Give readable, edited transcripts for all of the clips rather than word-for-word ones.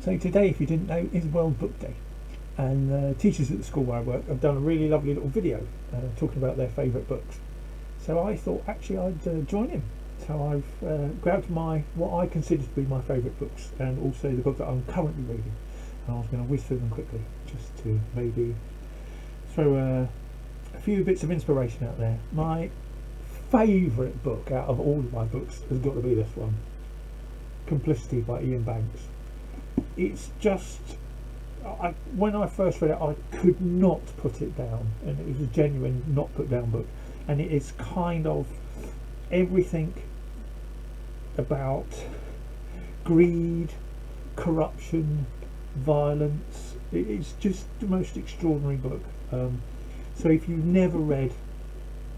So today, if you didn't know, is World Book Day, and teachers at the school where I work have done a really lovely little video talking about their favourite books. So I thought actually I'd join in. So I've grabbed what I consider to be my favourite books, and also the book that I'm currently reading. And I was going to whiz through them quickly, just to maybe throw a few bits of inspiration out there. My favourite book out of all of my books has got to be this one, Complicity by Ian Banks. It's just, when I first read it, I could not put it down, and it was a genuine not put down book. And it is kind of everything about greed, corruption, violence. It's just the most extraordinary book. So if you've never read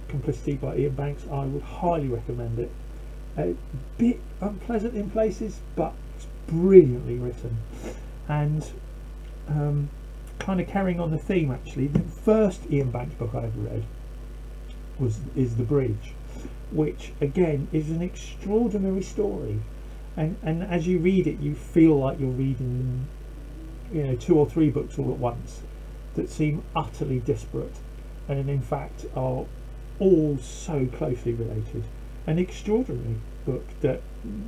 Complicity by Ian Banks, I would highly recommend it. A bit unpleasant in places, but it's brilliantly written. And kind of carrying on the theme, actually, the first Ian Banks book I ever read is The Bridge, which again is an extraordinary story, and as you read it you feel like you're reading, you know, 2 or 3 books all at once that seem utterly disparate, and in fact are all so closely related. An extraordinary book that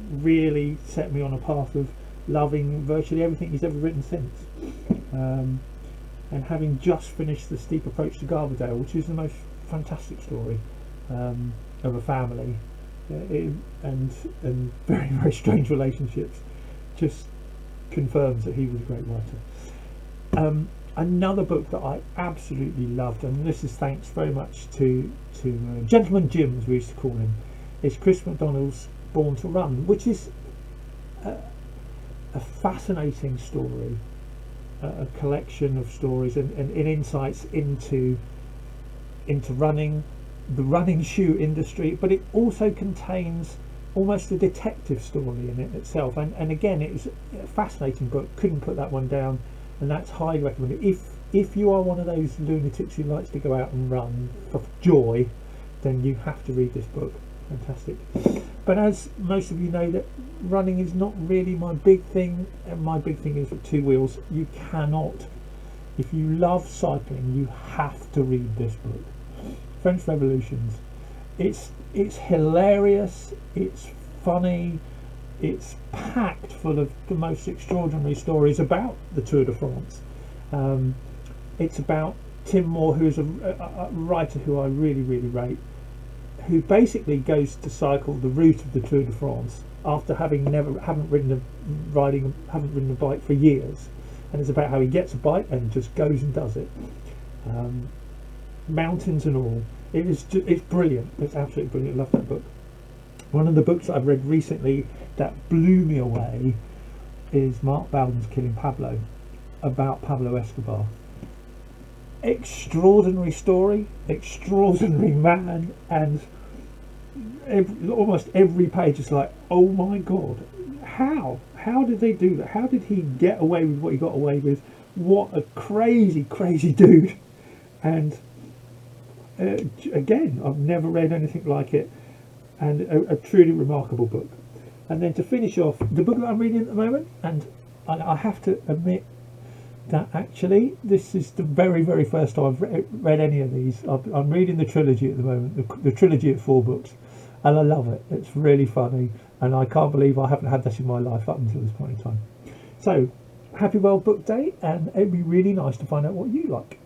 really set me on a path of loving virtually everything he's ever written since. And having just finished The Steep Approach to Garverdale, which is the most fantastic story of a family and very, very strange relationships, just confirms that he was a great writer. Another book that I absolutely loved, and this is thanks very much to Gentleman Jim, as we used to call him, is Chris MacDonald's Born to Run, which is a fascinating story, a collection of stories and insights into running, the running shoe industry, but it also contains almost a detective story in it itself. And again, it was a fascinating book. Couldn't put that one down, and that's highly recommended. If you are one of those lunatics who likes to go out and run for joy, then you have to read this book. Fantastic. But as most of you know, that running is not really my big thing, and my big thing is with 2 wheels. You cannot, if you love cycling, you have to read this book, French Revolutions. It's hilarious, it's funny, it's packed full of the most extraordinary stories about the Tour de France. It's about Tim Moore, who's a writer who I really, really rate, who basically goes to cycle the route of the Tour de France after haven't ridden a bike for years, and it's about how he gets a bike and just goes and does it, mountains and all. It's brilliant. It's absolutely brilliant. I love that book. One of the books that I've read recently that blew me away is Mark Bowden's Killing Pablo, about Pablo Escobar. Extraordinary story, extraordinary man, and almost every page is like, oh my god, how did they do that? How did he get away with what he got away with? What a crazy dude. And again, I've never read anything like it, and a truly remarkable book. And then to finish off, the book that I'm reading at the moment, and I have to admit that actually this is the very, very first time I've read any of these. I'm reading the trilogy at the moment, the trilogy of 4 books, and I love it. It's really funny, and I can't believe I haven't had that in my life up until this point in time. So happy World Book Day, and it'd be really nice to find out what you like.